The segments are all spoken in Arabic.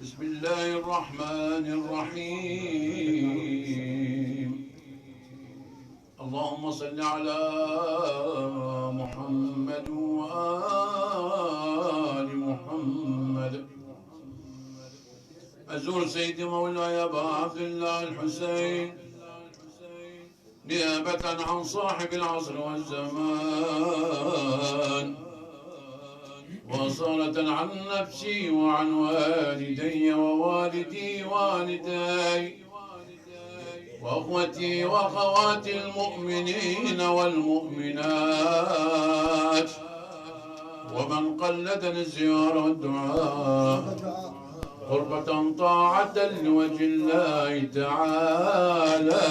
بسم الله الرحمن الرحيم. اللهم صل على محمد وآل محمد. أزور سيدي مولاي أبا عبد الله الحسين نيابة عن صاحب العصر والزمان، وصالة عن نفسي وعن والدي ووالدي والداي وأخوتي وأخواتي المؤمنين والمؤمنات، ومن قلدني الزيارة والدعاء قربة طاعة لوجه الله تعالى،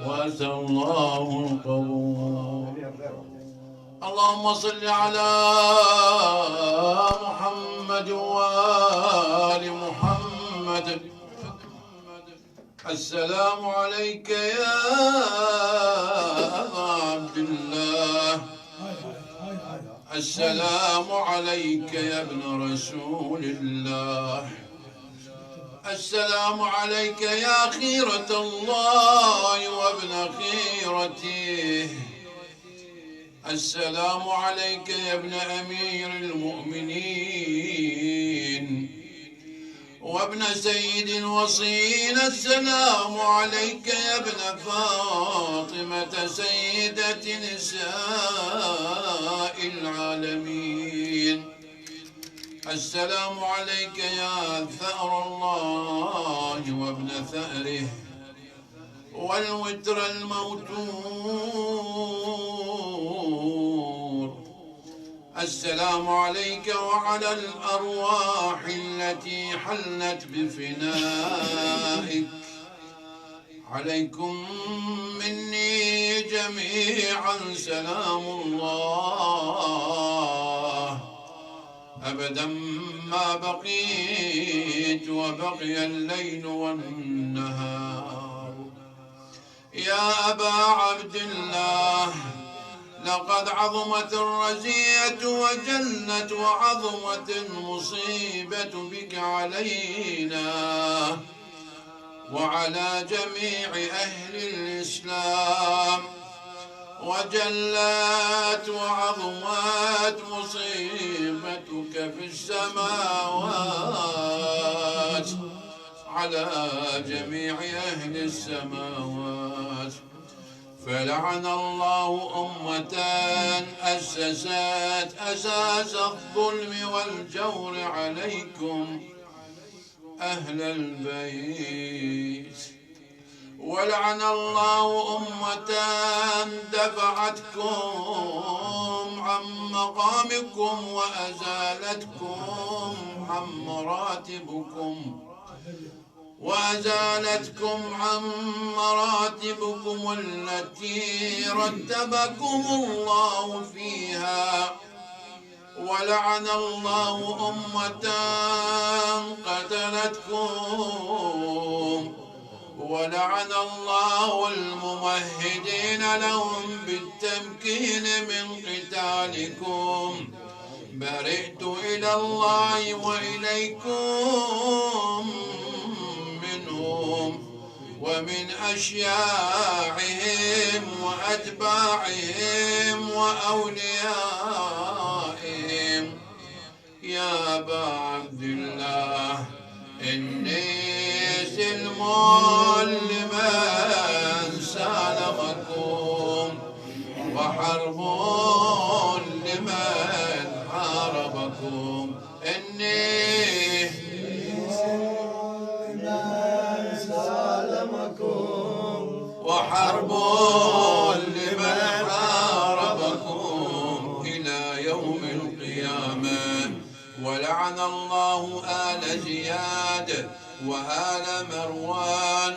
وأسأل الله القبول. اللهم صل على محمد وآل محمد. السلام عليك يا أبا عبد الله، السلام عليك يا ابن رسول الله، السلام عليك يا خيرة الله وابن خيرته، السلام عليك يا ابن أمير المؤمنين وابن سيد الوصيين، السلام عليك يا ابن فاطمة سيدة نساء العالمين، السلام عليك يا ثأر الله وابن ثأره والوتر الموتور، السلام عليك وعلى الأرواح التي حلت بفنائك، عليكم مني جميعا سلام الله أبدا ما بقيت وبقي الليل والنهار. يا أبا عبد الله، لقد عظمت الرزية وجلت وعظمت المصيبة بك علينا وعلى جميع أهل الإسلام، وجلت وعظمت مصيبتك في السماوات على جميع أهل السماوات، فلعن الله أمة أسست أساس الظلم والجور عليكم أهل البيت، ولعن الله أمة دفعتكم عن مقامكم وأزالتكم عن مراتبكم التي رتبكم الله فيها، ولعن الله أمة قتلتكم، ولعن الله الممهدين لهم بالتمكين من قتالكم. برئت إلى الله وإليكم منهم ومن أشياعهم وأتباعهم وأوليائهم. يا أبا عبد الله، إني سلم لمن سالمكم وحرب لمن حاربكم. إني وحرب لمن حاربكم إلى يوم القيامة. ولعن الله آل زياد وآل مروان،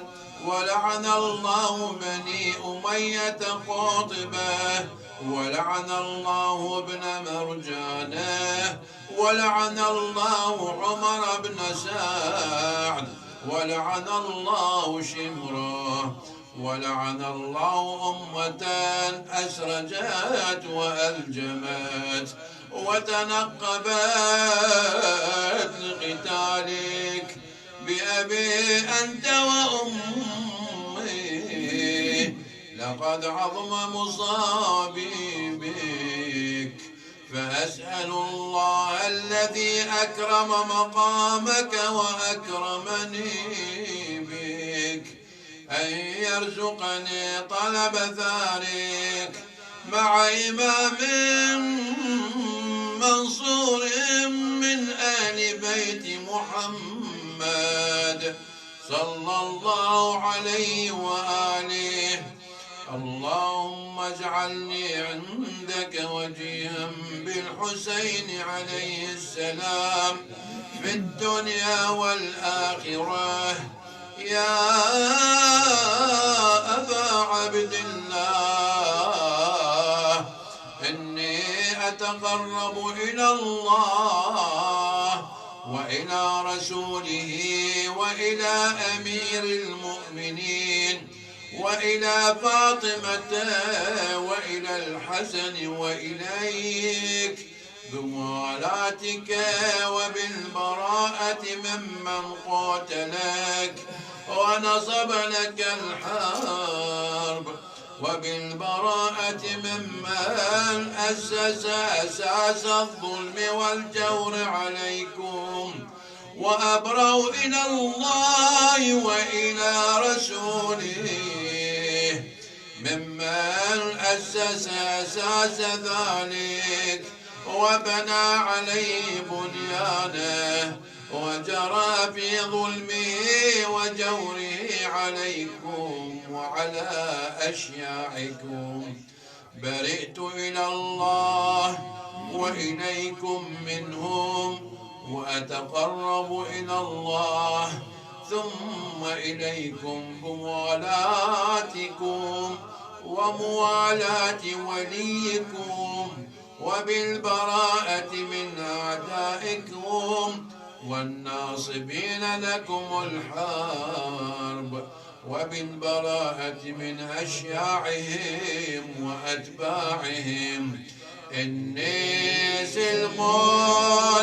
ولعن الله بني أمية قاطبة، ولعن الله ابن مرجانة، ولعن الله عمر بن سعد، ولعن الله شمرة، ولعن الله أمة أسرجت وألجمت، وتنقبت لقتالك بأبي أنت وأمي، لقد عظم مصابي بك، فأسأل الله الذي أكرم مقامك وأكرمني بك أن يرزقني طلب ثارك مع إمام منصور من آل بيت محمد صلى الله عليه وآله. اللهم اجعلني عندك وجيها بالحسين عليه السلام في الدنيا والآخرة. يا أبا عبد الله، إني أتقرب إلى الله وإلى رسوله وإلى أمير المؤمنين وإلى فاطمة وإلى الحسن وإليك بموالاتك وبالبراءة ممن قاتلك ونصب لك الحرب، وبالبراءة ممن أسس أساس الظلم والجور عليكم، وأبرأوا إلى الله وإلى رسوله ممن أسس أساس ذلك وبنى عليه بنيانه وجرى في ظلمه وجوره عليكم وعلى أشياعكم. برئت إلى الله وإليكم منهم، وأتقرب إلى الله ثم إليكم بموالاتكم وموالاة وليكم وبالبراءة من أعدائكم والناصبين لكم الحرب، وبالبراءة من أشياعهم وأتباعهم. إني سلم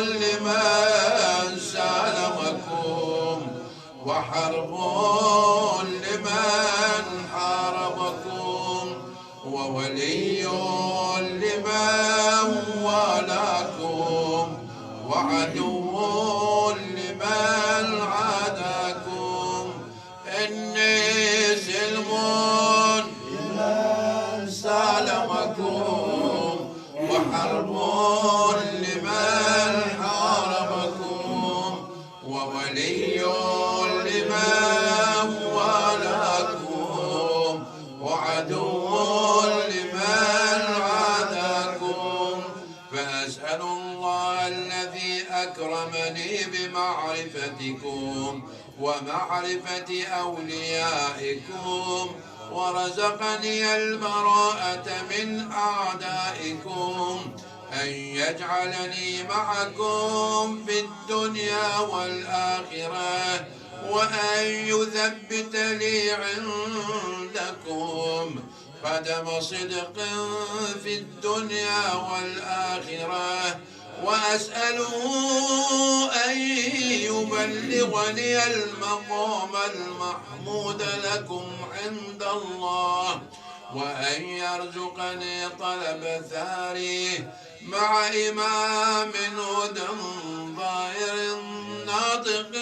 لمن سالمكم وحرب لمن حاربكم وولي لمن والاكم وعدو لمن عاداكم. إني سلم لمن سالمكم وحرب لمن حاربكم وولي لمن والاكم وعدو لمن عاداكم. فأسأل الله الذي أكرمني بمعرفتكم ومعرفة أوليائكم ورزقني البراءة من أعدائكم أن يجعلني معكم في الدنيا والآخرة، وأن يثبت لي عندكم قدم صدق في الدنيا والآخرة، وأسأله أن يبلغني المقام المحمود لكم عند الله، وأن يرزقني طلب ثاريه مع إمام هدى ظاهر ناطق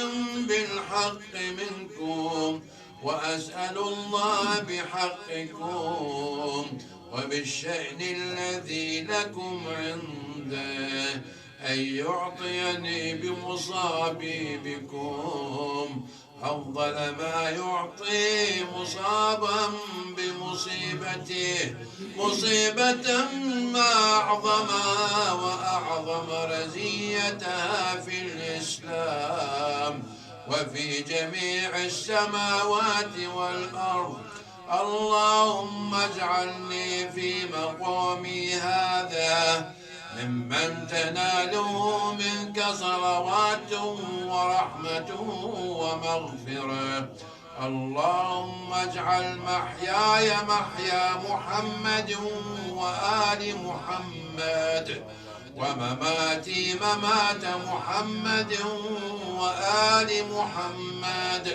بالحق منكم. وأسأل الله بحقكم وبالشأن الذي لكم عنده أن يعطيني بمصابي بكم أفضل ما يعطي مصابا بمصيبته، مصيبة ما أعظمها وأعظم رزيتها في الإسلام وفي جميع السماوات والأرض. اللهم اجعلني في مقامي هذا ممن تناله منك صلوات ورحمة ومغفرة. اللهم اجعل محياي محيا محمد وآل محمد، ومماتي ممات محمد وآل محمد.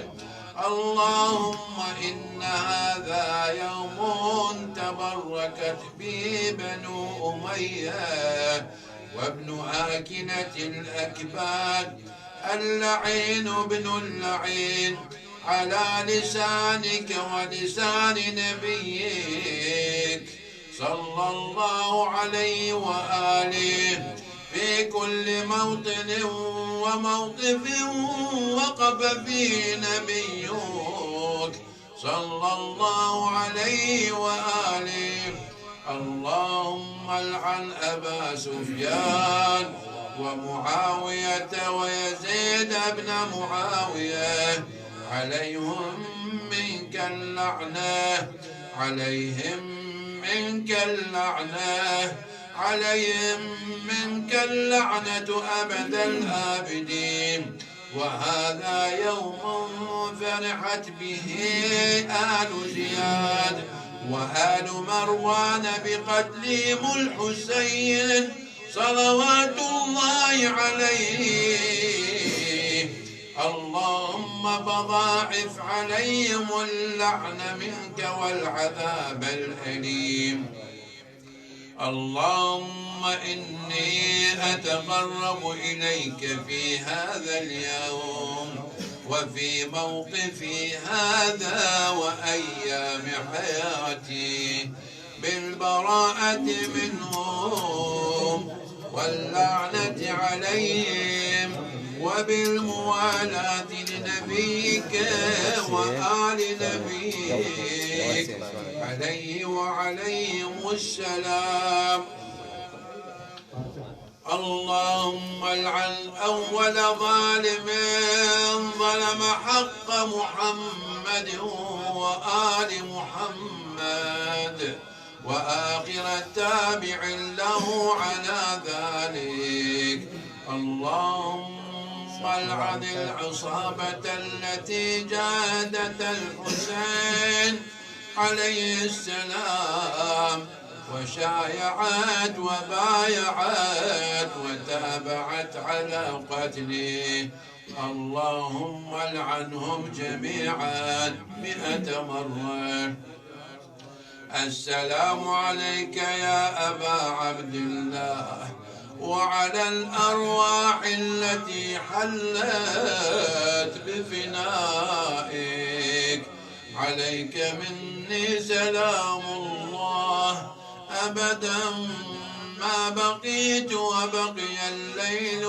اللهم إن هذا يوم تبركت به بنو أمية وابن آكنة الأكباد اللعين بن اللعين على لسانك ولسان نبيك صلى الله عليه وآله في كل موطن وموقف وقف فيه نبيك صلى الله عليه وآله. اللهم العن أبا سفيان ومعاوية ويزيد بن معاوية عليهم منك اللعنة، عليهم منك اللعنة، عليهم منك اللعنة أبد الآبدين. وهذا يوم فرحت به آل زياد وآل مروان بقتلهم الحسين صلوات الله عليه. اللهم فضاعف عليهم اللعن منك والعذاب الأليم. اللهم إني أتقرب إليك في هذا اليوم وفي موقفي هذا وأيام حياتي بالبراءة منهم واللعنة عليهم وبالموالاة لنبيك وآل نبيك عليه وعليهم السلام. اللهم العن أول ظالم ظلم حق محمد وآل محمد وآخر تابع له على ذلك. اللهم العن العصابة التي جادت الحسين عليه السلام وشايعت وبايعت وتابعت على قتله. اللهم العنهم جميعا 100 مرة. السلام عليك يا أبا عبد الله وعلى الأرواح التي حلت بفنائك. عليك مني سلام الله أبدا ما بقيت وبقي الليل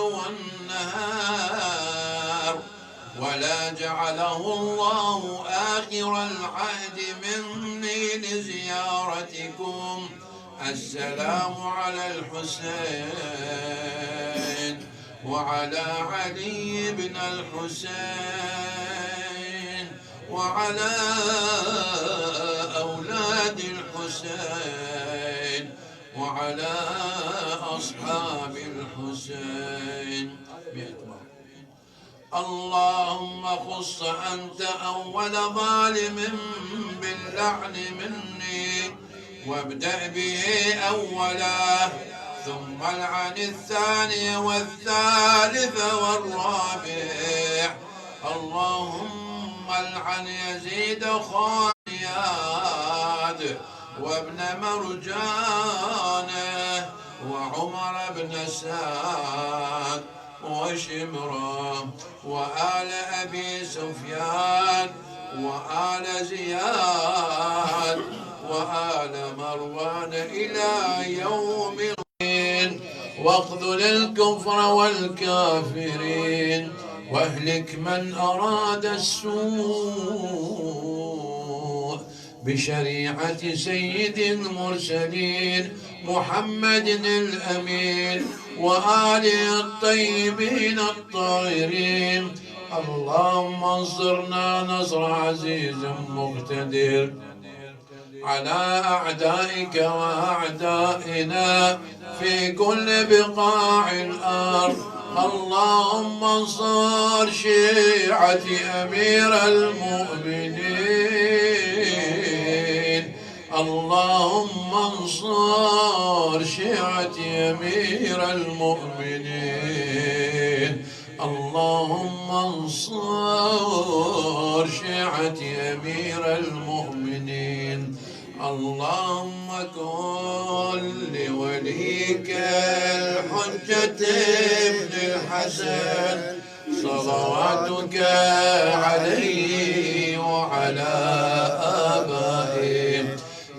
والنهار، ولا جعله الله آخر العهد مني لزيارتكم. السلام على الحسين وعلى علي بن الحسين وعلى أولاد الحسين وعلى أصحاب الحسين. اللهم خص أنت أول ظالم باللعن مني وابدأ به أولا، ثم العن الثاني والثالث والرابع. اللهم العن يزيد خالياد وابن مرجانه وعمر بن سعد وشمرة وآل أبي سفيان وآل زياد وآل مروان إلى يوم الدين، واخذل الكفر والكافرين واهلك من أراد السوء بشريعة سيد المرسلين محمد الأمين وآله الطيبين الطاهرين. اللهم انصرنا نصر عزيز مقتدر على أعدائك وأعدائنا في كل بقاع الأرض. اللهم انصر شيعة أمير المؤمنين. اللهم انصر شيعة أمير المؤمنين. اللهم انصر شيعة أمير المؤمنين. اللهم كن لوليك الحجة ابن الحسن صلواتك عليه وعلى آبائه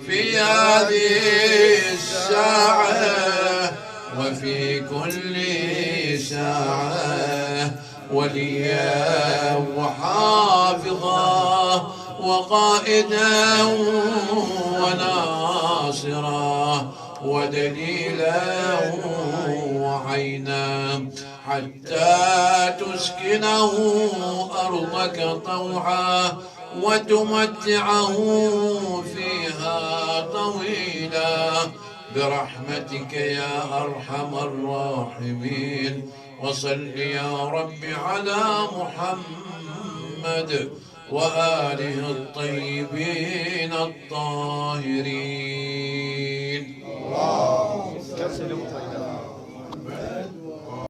في هذه الساعة وفي كل ساعة وليا وحافظا وقائدا وناصرا ودليلا وعينا حتى تسكنه أرضك طوعا وتمتعه فيها طويلا برحمتك يا أرحم الراحمين. وصل يا رب على محمد وآله الطيبين الطاهرين.